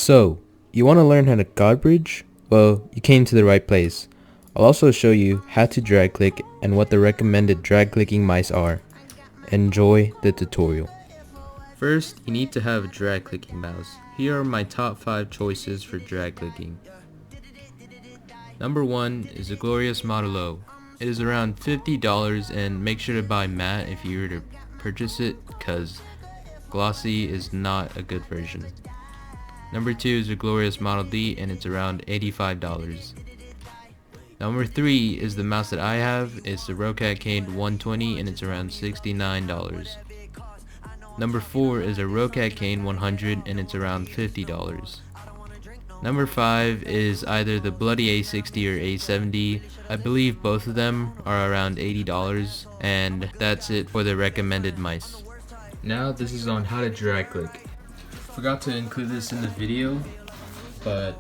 So, you want to learn how to Godbridge? Well, you came to the right place. I'll also show you how to drag click and what the recommended drag clicking mice are. Enjoy the tutorial. First, you need to have a drag clicking mouse. Here are my top 5 choices for drag clicking. Number 1 is the Glorious Model O. It is around $50 and make sure to buy matte if you were to purchase it because glossy is not a good version. Number 2 is the Glorious Model D and it's around $85. Number 3 is the mouse that I have. It's the Roccat Kain 120 and it's around $69. Number 4 is a Roccat Kain 100 and it's around $50. Number 5 is either the Bloody A60 or A70. I believe both of them are around $80, and that's it for the recommended mice. Now this is on how to drag click. Forgot to include this in the video, but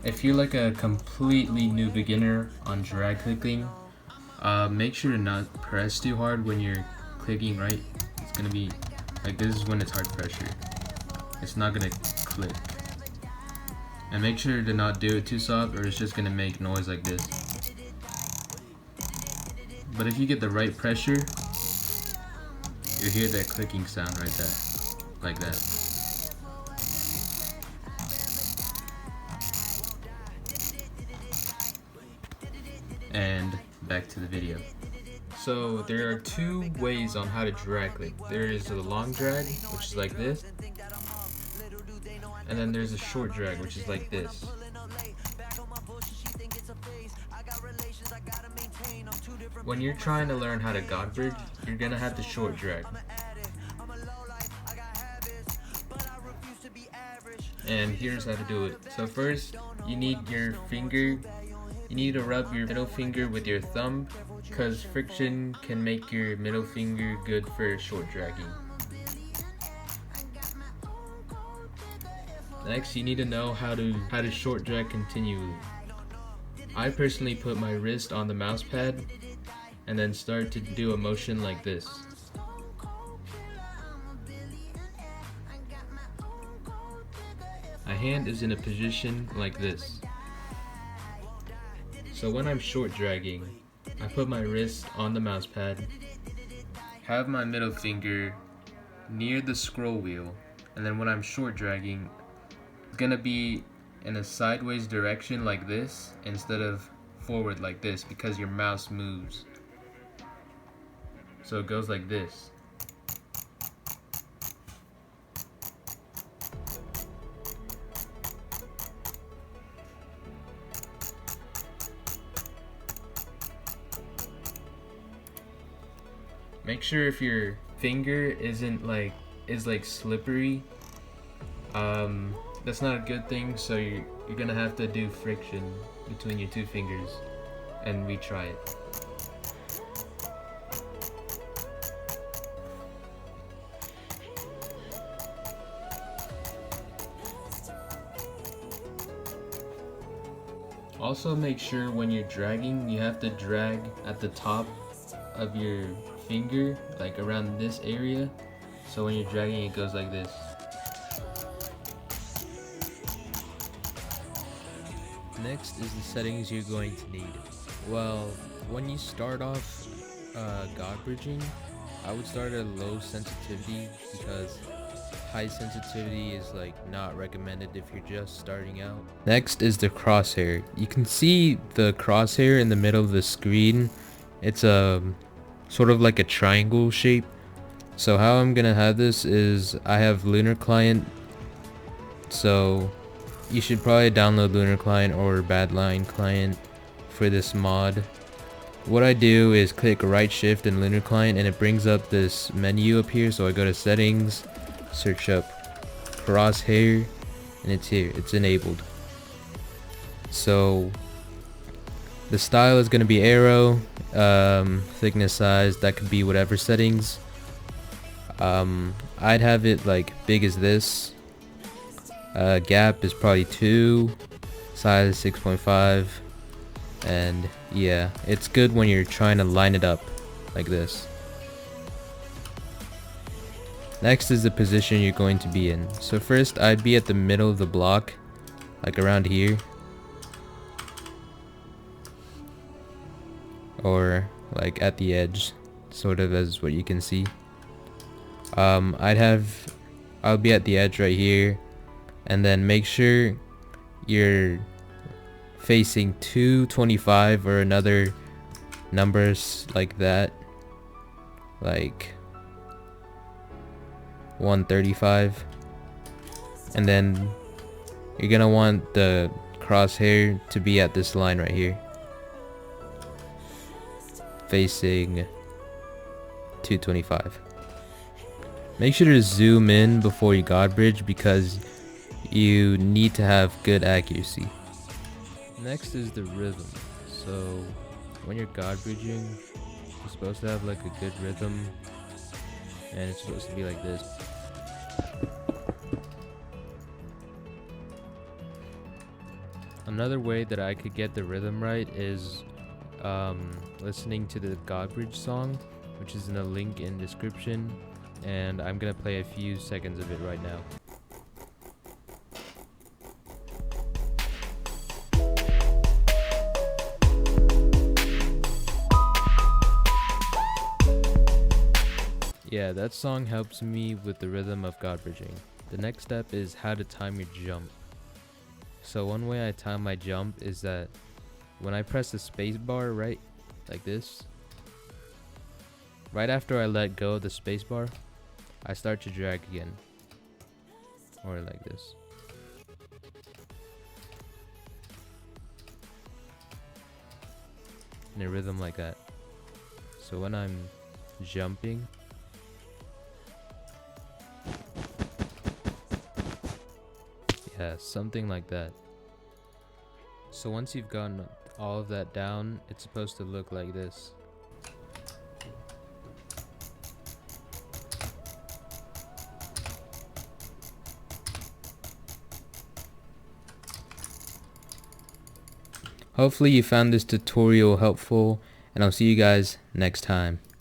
if you're like a completely new beginner on drag clicking, make sure to not press too hard when you're clicking, right? It's gonna be like this is when it's hard pressure. It's not gonna click. And make sure to not do it too soft or it's just gonna make noise like this. But if you get the right pressure, you'll hear that clicking sound right there, like that. And back to the video. So there are 2 ways on how to drag click. There is the long drag, which is like this. And then there's a short drag, which is like this. When you're trying to learn how to Godbridge, you're gonna have to short drag. And here's how to do it. So first, you need your finger. You need to rub your middle finger with your thumb, because friction can make your middle finger good for short dragging. Next, you need to know how to short drag continually. I personally put my wrist on the mouse pad and then start to do a motion like this. My hand is in a position like this. So when I'm short dragging, I put my wrist on the mouse pad, have my middle finger near the scroll wheel, and then when I'm short dragging, it's gonna be in a sideways direction like this instead of forward like this because your mouse moves. So it goes like this. Make sure if your finger is slippery, that's not a good thing, so you're gonna have to do friction between your 2 fingers and retry it. Also make sure when you're dragging, you have to drag at the top of your finger, like around this area, so when you're dragging it goes like this. Next is the settings you're going to need. Well, when you start off Godbridging, I would start at low sensitivity because high sensitivity is like not recommended if you're just starting out. Next is the crosshair. You can see the crosshair in the middle of the screen. It's a sort of like a triangle shape. So how I'm gonna have this is I have Lunar Client, so you should probably download Lunar Client or Badline Client for this mod. What I do is click right shift in Lunar Client and it brings up this menu up here, so I go to settings, search up Crosshair, and it's here, it's enabled. So the style is going to be arrow, thickness, size, that could be whatever settings. I'd have it like big as this. Gap is probably 2, size 6.5, and yeah, it's good when you're trying to line it up like this. Next is the position you're going to be in. So first I'd be at the middle of the block like around here, or like at the edge, sort of, as what you can see. I'll be at the edge right here, and then make sure you're facing 225 or another numbers like that, like 135, and then you're gonna want the crosshair to be at this line right here, facing 225. Make sure to zoom in before you Godbridge because you need to have good accuracy. Next is the rhythm. So when you're Godbridging, you're supposed to have like a good rhythm, and it's supposed to be like this. Another way that I could get the rhythm right is listening to the Godbridge song, which is in a link in description, and I'm gonna play a few seconds of it right now. Yeah, that song helps me with the rhythm of Godbridging. The next step is how to time your jump. So one way I time my jump is that when I press the space bar, right, like this, right after I let go of the space bar, I start to drag again, or like this. In a rhythm like that. So when I'm jumping, yeah, something like that. So once you've gotten all of that down, it's supposed to look like this. Hopefully you found this tutorial helpful, and I'll see you guys next time.